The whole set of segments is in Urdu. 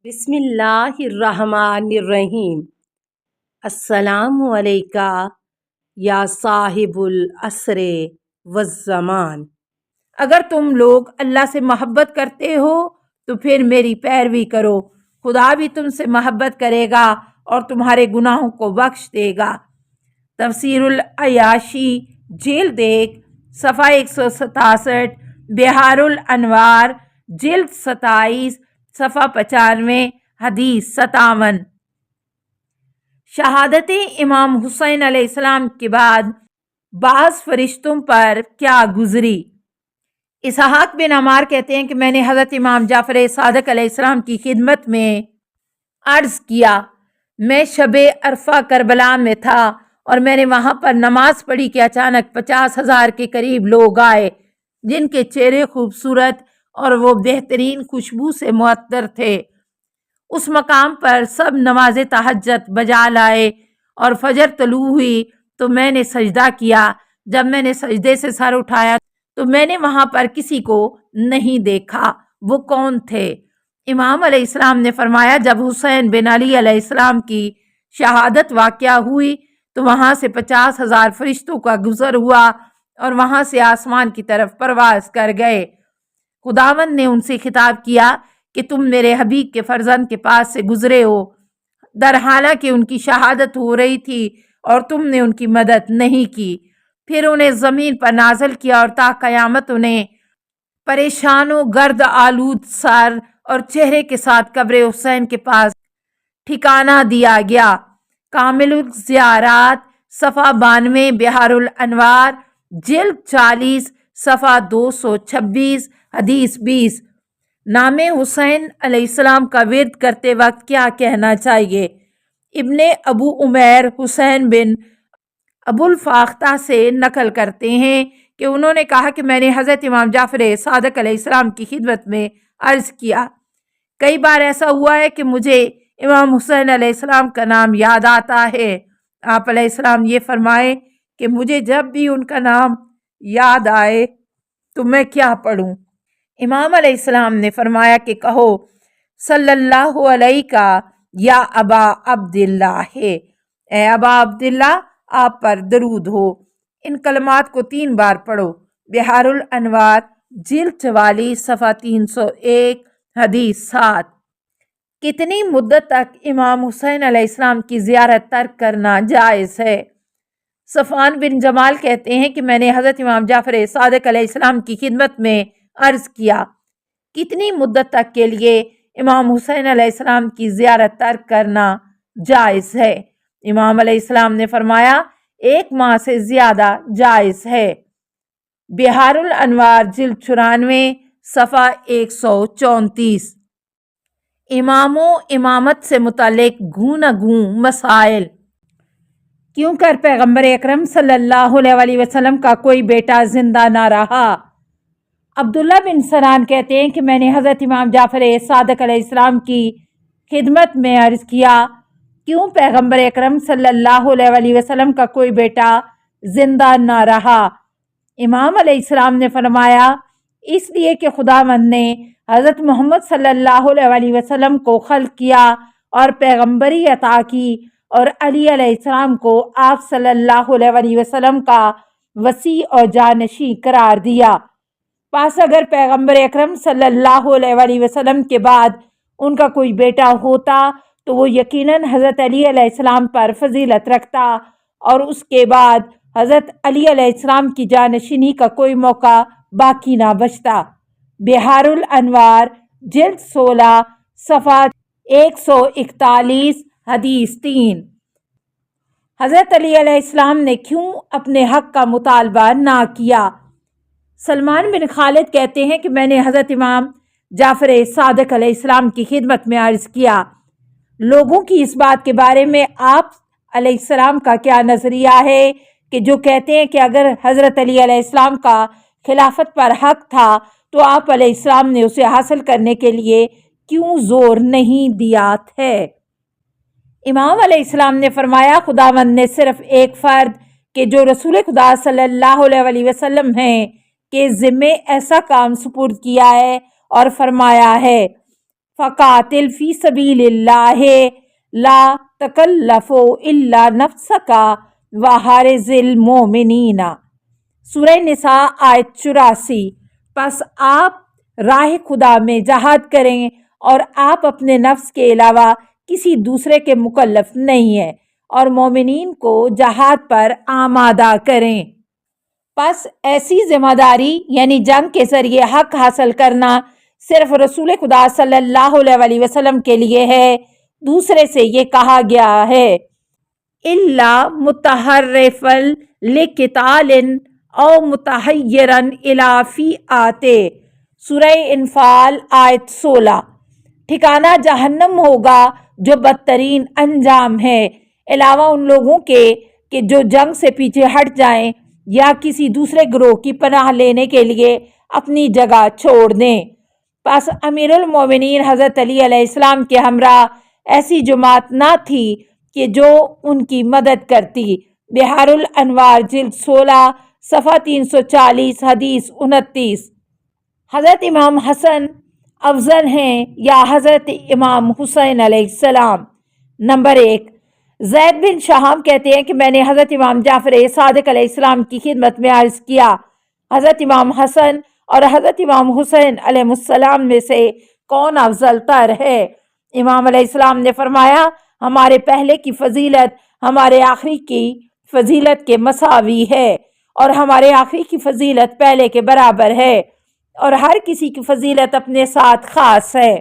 بسم اللہ الرحمن الرحیم۔ السلام علیکہ یا صاحب العصر والزمان۔ اگر تم لوگ اللہ سے محبت کرتے ہو تو پھر میری پیروی کرو، خدا بھی تم سے محبت کرے گا اور تمہارے گناہوں کو بخش دے گا۔ تفسیر العیاشی جلد 1 صفحہ 167، بحار الانوار جلد 27 صفحہ 95، حدیث 57۔ شہادت امام حسین علیہ السلام کے بعد بعض فرشتوں پر کیا گزری؟ اسحاق بن عمار کہتے ہیں کہ میں نے حضرت امام جعفر صادق علیہ السلام کی خدمت میں عرض کیا، میں شب عرفہ کربلا میں تھا اور میں نے وہاں پر نماز پڑھی کہ اچانک 50,000 کے قریب لوگ آئے جن کے چہرے خوبصورت اور وہ بہترین خوشبو سے معطر تھے۔ اس مقام پر سب نماز تہجد بجا لائے اور فجر طلوع ہوئی تو میں نے سجدہ کیا۔ جب میں نے سجدے سے سر اٹھایا تو میں نے وہاں پر کسی کو نہیں دیکھا۔ وہ کون تھے؟ امام علیہ السلام نے فرمایا، جب حسین بن علی علیہ السلام کی شہادت واقعہ ہوئی تو وہاں سے 50,000 فرشتوں کا گزر ہوا اور وہاں سے آسمان کی طرف پرواز کر گئے۔ خداوند نے ان سے خطاب کیا کہ تم میرے حبیب کے فرزند کے پاس سے گزرے ہو، در حالانکہ ان کی شہادت ہو رہی تھی اور تم نے ان کی مدد نہیں کی۔ پھر انہیں زمین پر نازل کیا اور تا قیامت انہیں پریشان و گرد آلود سر اور چہرے کے ساتھ قبر حسین کے پاس ٹھکانہ دیا گیا۔ کامل الزیارات صفحہ 92، بحار الانوار جلد 40 صفحہ 226، حدیث 20۔ نام حسین علیہ السلام کا ورد کرتے وقت کیا کہنا چاہیے؟ ابن ابو عمیر حسین بن ابو الفاختہ سے نقل کرتے ہیں کہ انہوں نے کہا کہ میں نے حضرت امام جعفر صادق علیہ السلام کی خدمت میں عرض کیا، کئی بار ایسا ہوا ہے کہ مجھے امام حسین علیہ السلام کا نام یاد آتا ہے۔ آپ علیہ السلام یہ فرمائے کہ مجھے جب بھی ان کا نام یاد آئے تو میں کیا پڑھوں؟ امام علیہ السلام نے فرمایا کہ کہو صلی اللہ علیہ یا ابا عبداللہ، اے ابا عبداللہ آپ پر درود ہو۔ ان کلمات کو 3 بار پڑھو۔ بحار الانوار جلد 44 صفحہ 301، حدیث 7۔ کتنی مدت تک امام حسین علیہ السلام کی زیارت ترک کرنا جائز ہے؟ صفوان بن جمال کہتے ہیں کہ میں نے حضرت امام جعفر صادق علیہ السلام کی خدمت میں عرض کیا، کتنی مدت تک کے لیے امام حسین علیہ السلام کی زیارت ترک کرنا جائز ہے؟ امام علیہ السلام نے فرمایا 1 ماہ سے زیادہ جائز ہے۔ بحار الانوار جلد 94 صفحہ 134۔ امام و امامت سے متعلق گوں مسائل۔ کیوں کر پیغمبر اکرم صلی اللہ علیہ وسلم کا کوئی بیٹا زندہ نہ رہا؟ عبداللہ بن سنان کہتے ہیں کہ میں نے حضرت امام جعفر صادق علیہ السلام کی خدمت میں عرض کیا، کیوں پیغمبر اکرم صلی اللہ علیہ وسلم کا کوئی بیٹا زندہ نہ رہا؟ امام علیہ السلام نے فرمایا، اس لیے کہ خداوند نے حضرت محمد صلی اللہ علیہ وسلم کو خلق کیا اور پیغمبری عطا کی اور علی علیہ السلام کو آپ صلی اللہ علیہ وسلم کا وصی اور جانشین قرار دیا۔ پس اگر پیغمبر اکرم صلی اللہ علیہ وسلم کے بعد ان کا کوئی بیٹا ہوتا تو وہ یقیناً حضرت علی علیہ السلام پر فضیلت رکھتا اور اس کے بعد حضرت علی علیہ السلام کی جانشینی کا کوئی موقع باقی نہ بچتا۔ بحار الانوار جلد 16 صفحہ 141، حدیث 3۔ حضرت علی علیہ السلام نے کیوں اپنے حق کا مطالبہ نہ کیا؟ سلمان بن خالد کہتے ہیں کہ میں نے حضرت امام جعفر صادق علیہ السلام کی خدمت میں عرض کیا، لوگوں کی اس بات کے بارے میں آپ علیہ السلام کا کیا نظریہ ہے کہ جو کہتے ہیں کہ اگر حضرت علی علیہ السلام کا خلافت پر حق تھا تو آپ علیہ السلام نے اسے حاصل کرنے کے لیے کیوں زور نہیں دیا تھے؟ امام علیہ السلام نے فرمایا، خداوند نے صرف ایک فرد کہ جو رسول خدا صلی اللہ علیہ وسلم ہیں کے ذمے ایسا کام سپرد کیا ہے اور فرمایا ہے، فقاتل فی سبیل اللہ لا تکلف الا نفسک وحارز المومنین۔ سورہ نساء آیت 84۔ پس آپ راہ خدا میں جہاد کریں اور آپ اپنے نفس کے علاوہ کسی دوسرے کے مکلف نہیں ہیں، اور مومنین کو جہاد پر آمادہ کریں۔ پس ایسی ذمہ داری یعنی جنگ کے ذریعے حق حاصل کرنا صرف رسول خدا صلی اللہ علیہ وسلم کے لیے ہے۔ دوسرے سے یہ کہا گیا ہے الا متحرفا لقتال او متحیرا الی فئات۔ سورہ انفال آیت 16۔ ٹھکانہ جہنم ہوگا جو بدترین انجام ہے، علاوہ ان لوگوں کے کہ جو جنگ سے پیچھے ہٹ جائیں یا کسی دوسرے گروہ کی پناہ لینے کے لیے اپنی جگہ چھوڑ دیں۔ پس امیر المومنین حضرت علی علیہ السلام کے ہمراہ ایسی جماعت نہ تھی کہ جو ان کی مدد کرتی۔ بحار الانوار جلد 16 صفحہ 340 حدیث 29۔ حضرت امام حسن افضل ہیں یا حضرت امام حسین علیہ السلام؟ نمبر 1، زید بن شہام کہتے ہیں کہ میں نے حضرت امام جعفر صادق علیہ السلام کی خدمت میں عرض کیا، حضرت امام حسن اور حضرت امام حسین علیہ السلام میں سے کون افضل تر ہے؟ امام علیہ السلام نے فرمایا، ہمارے پہلے کی فضیلت ہمارے آخری کی فضیلت کے مساوی ہے، اور ہمارے آخری کی فضیلت پہلے کے برابر ہے، اور ہر کسی کی فضیلت اپنے ساتھ خاص ہے۔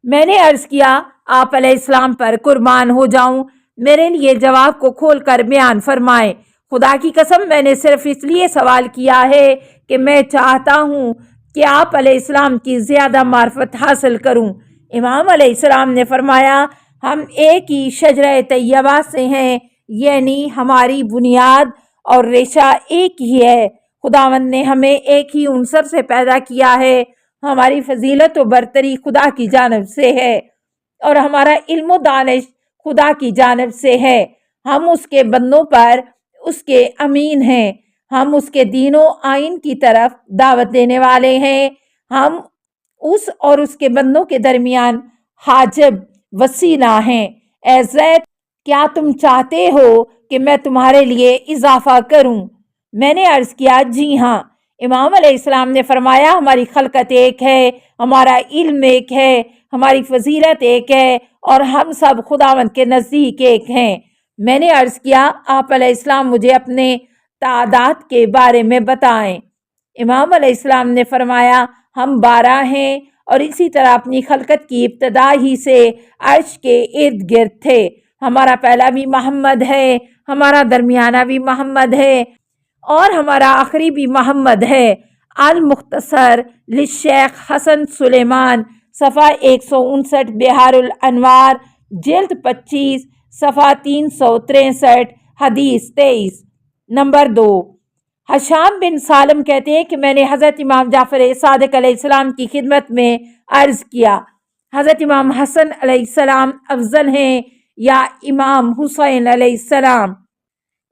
میں نے عرض کیا، آپ علیہ السلام پر قربان ہو جاؤں، میرے لیے جواب کو کھول کر بیان فرمائیں۔ خدا کی قسم میں نے صرف اس لیے سوال کیا ہے کہ میں چاہتا ہوں کہ آپ علیہ السلام کی زیادہ معرفت حاصل کروں۔ امام علیہ السلام نے فرمایا، ہم ایک ہی شجرہ طیبہ سے ہیں، یعنی ہماری بنیاد اور ریشہ ایک ہی ہے۔ خداوند نے ہمیں ایک ہی عنصر سے پیدا کیا ہے۔ ہماری فضیلت و برتری خدا کی جانب سے ہے، اور ہمارا علم و دانش خدا کی جانب سے ہے۔ ہم اس کے بندوں پر اس کے امین ہیں، ہم اس کے دین و آئین کی طرف دعوت دینے والے ہیں، ہم اس اور اس کے بندوں کے درمیان حاجب وسیلہ ہیں۔ اے زید، کیا تم چاہتے ہو کہ میں تمہارے لیے اضافہ کروں؟ میں نے عرض کیا، جی ہاں۔ امام علیہ السلام نے فرمایا، ہماری خلقت ایک ہے، ہمارا علم ایک ہے، ہماری فضیلت ایک ہے، اور ہم سب خداوند کے نزدیک ایک ہیں۔ میں نے عرض کیا، آپ علیہ السلام مجھے اپنے تعداد کے بارے میں بتائیں۔ امام علیہ السلام نے فرمایا، ہم 12 ہیں، اور اسی طرح اپنی خلقت کی ابتدا ہی سے عرش کے ارد گرد تھے۔ ہمارا پہلا بھی محمد ہے، ہمارا درمیانہ بھی محمد ہے، اور ہمارا آخری بھی محمد ہے۔ المختصر للشیخ حسن سلیمان، صفحہ 159، بحار الانوار جلد 25 صفحہ 363 حدیث 23۔ نمبر 2، حشام بن سالم کہتے ہیں کہ میں نے حضرت امام جعفر صادق علیہ السلام کی خدمت میں عرض کیا، حضرت امام حسن علیہ السلام افضل ہیں یا امام حسین علیہ السلام؟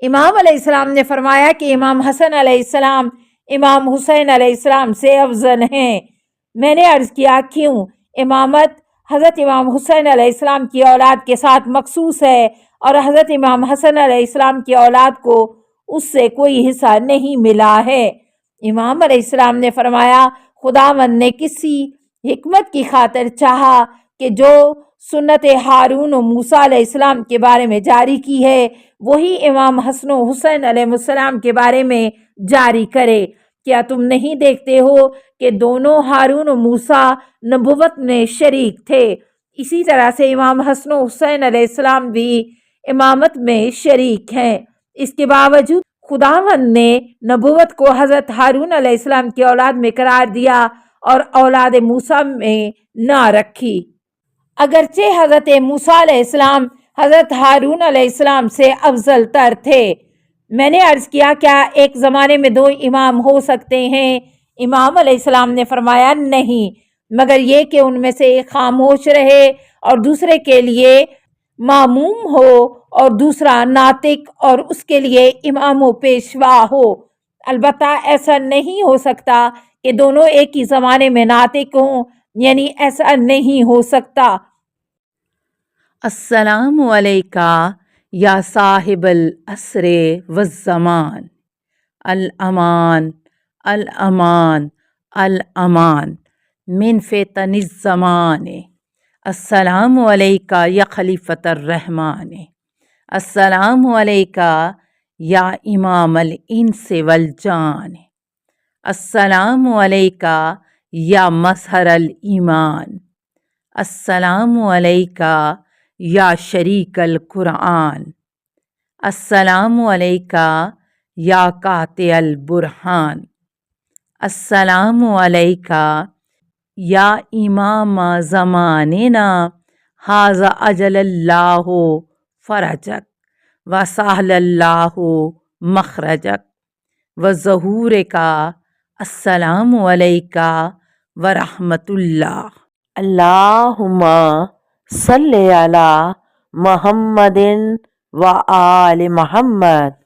امام علیہ السلام نے فرمایا کہ امام حسن علیہ السلام امام حسین علیہ السلام سے افضل ہیں۔ میں نے عرض کیا، کیوں؟ امامت حضرت امام حسین علیہ السلام کی اولاد کے ساتھ مخصوص ہے، اور حضرت امام حسن علیہ السلام کی اولاد کو اس سے کوئی حصہ نہیں ملا ہے۔ امام علیہ السلام نے فرمایا، خداوند نے کسی حکمت کی خاطر چاہا کہ جو سنت ہارون و موسیٰ علیہ السلام کے بارے میں جاری کی ہے، وہی امام حسن و حسین علیہ السلام کے بارے میں جاری کرے۔ کیا تم نہیں دیکھتے ہو کہ دونوں ہارون و موسیٰ نبوت میں شریک تھے؟ اسی طرح سے امام حسن و حسین علیہ السلام بھی امامت میں شریک ہیں۔ اس کے باوجود خداوند نے نبوت کو حضرت ہارون علیہ السلام کی اولاد میں قرار دیا اور اولاد موسیٰ میں نہ رکھی۔ اگرچہ حضرت موسیٰ علیہ السلام حضرت ہارون علیہ السلام سے افضل تر تھے۔ میں نے عرض کیا، کیا ایک زمانے میں 2 امام ہو سکتے ہیں؟ امام علیہ السلام نے فرمایا، نہیں، مگر یہ کہ ان میں سے ایک خاموش رہے اور دوسرے کے لیے ماموم ہو، اور دوسرا ناطق اور اس کے لیے امام و پیشوا ہو۔ البتہ ایسا نہیں ہو سکتا کہ دونوں ایک ہی زمانے میں ناطق ہوں، یعنی ایسا نہیں ہو سکتا۔ السلام علیکہ یا صاحب العصر والزمان، الامان الامان الامان من فتن الزمان، السلام علیکہ یا خلیفۃ الرحمن، السلام علیکہ یا امام الانس والجان، السلام علیکہ یا مظہر الایمان، السلام علیکہ یا شریک القرآن، السلام علیکہ یا قاطع البرہان، السلام علیکہ یا امام زماننا، ھذا اجل اللہ فرجک وسہل اللہ مخرجک وظہورک، السلام علیکہ ورحمۃ اللہ۔ اللہم صلی علی محمد و آل محمد۔